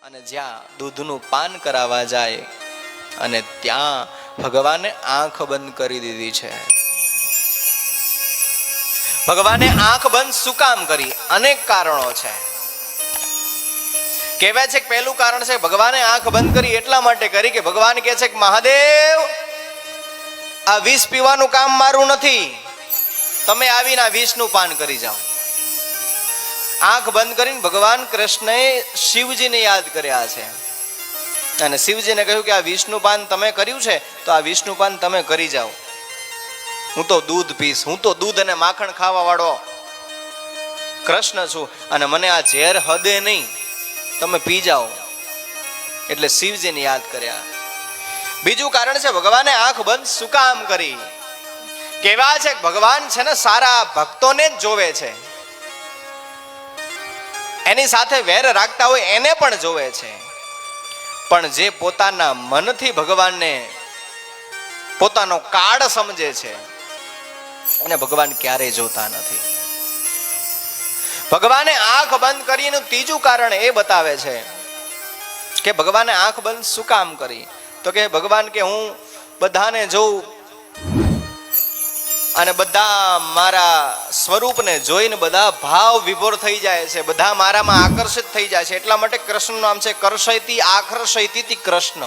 અને જ્યાં દૂધનું પાન કરાવવા જાય અને ત્યાં ભગવાને આંખ બંધ કરી દીધી છે. ભગવાને આંખ બંધ શું કામ કરી? અનેક કારણો છે. કહેવાય છે કે પહેલું કારણ છે ભગવાને આંખ બંધ કરી એટલા માટે કરી કે ભગવાન કહે છે કે મહાદેવ, આ વિષ પીવાનું કામ મારું નથી, તમે આવીને આ વિષનું પાન કરી જાઓ. આંખ બંધ કરીને ભગવાન કૃષ્ણએ શિવજીને યાદ કર્યા છે અને શિવજીને કહ્યું કે આ વિષનું પાન તમે કર્યું છે તો આ વિષનું પાન તમે કરી જાઓ. હું તો દૂધ પીશ, હું તો દૂધ અને માખણ ખાવા વાળો કૃષ્ણ છું અને મને આ ઝેર હદે નહીં, તમે પી જાઓ. એટલે શિવજીને યાદ કર્યા. બીજું કારણ છે ભગવાને આંખ બંધ શું કામ કરી? કહેવાય છે ભગવાન છે ને સારા ભક્તોને જ જોવે છે, એની સાથે વેર રાખતા હોય એને પણ જોવે છે, પણ જે પોતાના મનથી ભગવાનને પોતાનો કાળ સમજે છે એને ભગવાન ક્યારેય જોતા નથી. ભગવાને આંખ બંધ કરીને ત્રીજું કારણ એ બતાવે છે કે ભગવાને આંખ બંધ શું કામ કરી? તો કે ભગવાન કે હું બધાને જોઉં અને બધા મારા સ્વરૂપને જોઈને બધા ભાવ વિભોર થઈ જાય છે, બધા મારામાં આકર્ષિત થઈ જાય છે. એટલા માટે કૃષ્ણનું નામ છે કર્ષયતિ આકર્ષયતિ કૃષ્ણ.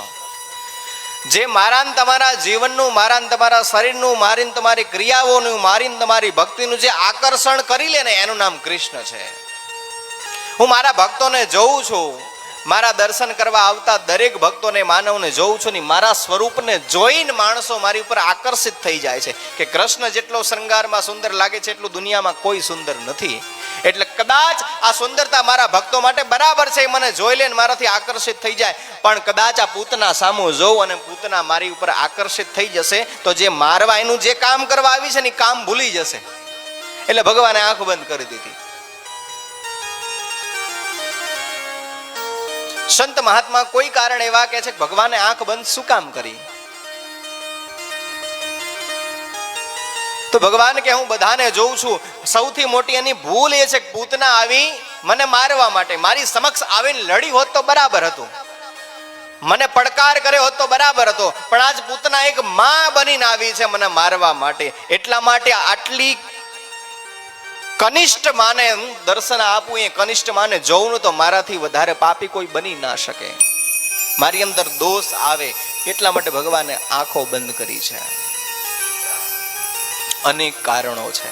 જે મારા ને તમારા જીવનનું, મારા ને તમારા શરીરનું, મારી ને તમારી ક્રિયાઓનું, મારી ને તમારી ભક્તિનું જે આકર્ષણ કરી લે ને એનું નામ કૃષ્ણ છે. હું મારા ભક્તોને જોઉં છું, મારા દર્શન કરવા આવતા દરેક ભક્તોને, માનવને જોઉં છું ને મારા સ્વરૂપને જોઈને માણસો મારી ઉપર આકર્ષિત થઈ જાય છે કે કૃષ્ણ જેટલો શૃંગારમાં સુંદર લાગે છે એટલું દુનિયામાં કોઈ સુંદર નથી. એટલે કદાચ આ સુંદરતા મારા ભક્તો માટે બરાબર છે, મને જોઈ લે ને મારાથી આકર્ષિત થઈ જાય, પણ કદાચ આ પૂતના સામું જોઉં અને પૂતના મારી ઉપર આકર્ષિત થઈ જશે તો જે મારવા એનું જે કામ કરવા આવી છે ને કામ ભૂલી જશે. એટલે ભગવાને આંખ બંધ કરી દીધી. સંત મહાત્મા કોઈ કારણ એવા કે છે ભગવાને આંખ બંધ શું કામ કરી? તો ભગવાન કે હું બધાને જોઉં છું. સૌથી મોટી એની ભૂલ એ છે કે પૂતના આવી મને મારવા માટે, મારી સમક્ષ આવીને લડી હોત તો બરાબર હતું, મને પડકાર કર્યો હોત તો બરાબર હતો, પણ આજ પૂતના એક માં બનીને આવી છે મને મારવા માટે. એટલા માટે આટલી કનિષ્ઠ માને હું દર્શન આપું, એ કનિષ્ઠ માને જોઉં તો મારાથી વધારે પાપી કોઈ બની ના શકે, મારી અંદર દોષ આવે. એટલા માટે ભગવાને આંખો બંધ કરી છે. અનેક કારણો છે,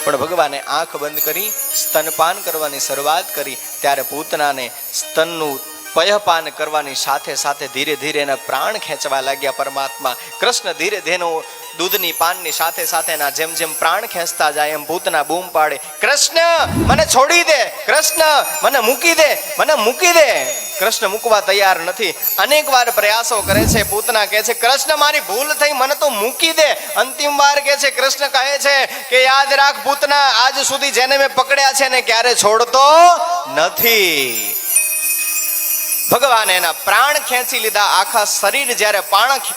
પણ ભગવાને આંખ બંધ કરી સ્તનપાન કરવાની શરૂઆત કરી ત્યારે પૂતનાને સ્તનનું પયપાન કરવાની સાથે સાથે ધીરે ધીરે એના પ્રાણ ખેંચવા લાગ્યા પરમાત્મા. કૃષ્ણ ધીરે ધીરે દૂધની પાનની સાથે સાથે એના જેમ જેમ પ્રાણ ખેંચતા જાય એમ પૂતના બૂમ પાડે, કૃષ્ણ મને છોડી દે, કૃષ્ણ મને મૂકી દે, મને મૂકી દે. કૃષ્ણ મૂકવા તૈયાર નથી. અનેક વાર પ્રયાસો કરે છે. પૂતના કહે છે કૃષ્ણ મારી ભૂલ થઈ, મને તો મૂકી દે. અંતિમ વાર કહે છે, કૃષ્ણ કહે છે કે યાદ રાખ પૂતના, આજ સુધી જેને મેં પકડ્યા છે ને ક્યારે છોડતો નથી. ભગવાન એના પ્રાણ ખેંચી લીધા. આખા શરીર જ્યારે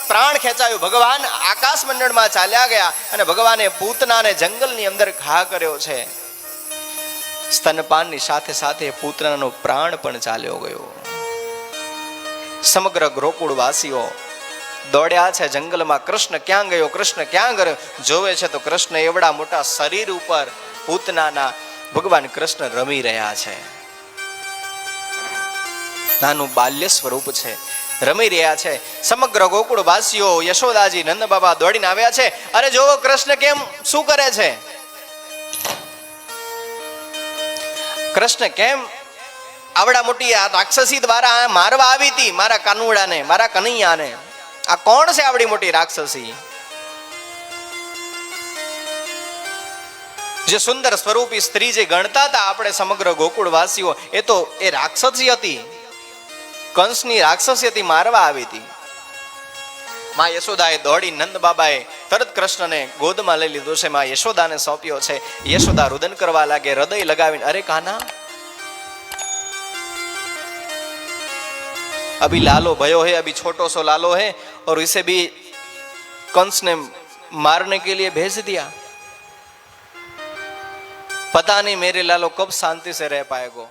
પ્રાણ ખેંચાયું, ભગવાન આકાશ મંડળમાં ચાલ્યા ગયા અને ભગવાને પૂતનાને જંગલની અંદર ઘા કર્યો છે. સ્તનપાનની સાથે સાથે પૂતનાનો પ્રાણ પણ ચાલ્યો ગયો. સમગ્ર ગોકુળ વાસીઓ દોડ્યા છે જંગલમાં, કૃષ્ણ ક્યાં ગયો, કૃષ્ણ ક્યાં ગયો? જોવે છે તો કૃષ્ણ એવડા મોટા શરીર ઉપર પૂતનાના ભગવાન કૃષ્ણ રમી રહ્યા છે. નાનું બાલ્ય સ્વરૂપ છે, રમી રહ્યા છે. સમગ્ર ગોકુળ વાસીઓ, યશોદાજી, નંદ બાબા દોડીને આવ્યા છે. અરે જોવો કૃષ્ણ કેમ શું કરે છે, કૃષ્ણ કેમ આવડા મોટી આ રાક્ષસી દ્વારા મારવા આવી હતી મારા કાનુડાને, મારા કનૈયાને. આ કોણ છે આવડી મોટી રાક્ષસી? જે સુંદર સ્વરૂપી સ્ત્રી જે ગણતા હતા આપણે સમગ્ર ગોકુળ વાસીઓ, એ તો એ રાક્ષસી હતી, કંસની રાક્ષસી હતી, મારવા આવી હતી. માં યશોદાએ દોડી, નંદ બાબાએ તરત કૃષ્ણને ગોદમાં લઈ લીધો છે, માં યશોદાને સોંપ્યો છે. યશોદા રુદન કરવા લાગે, હૃદય લગાવીને, અરે કાના अभी लालो भयो है, अभी छोटो सो लालो है और इसे भी कंस ने मारने के लिए भेज दिया, पता नहीं मेरे लालो कब शांति से रह पाएगा।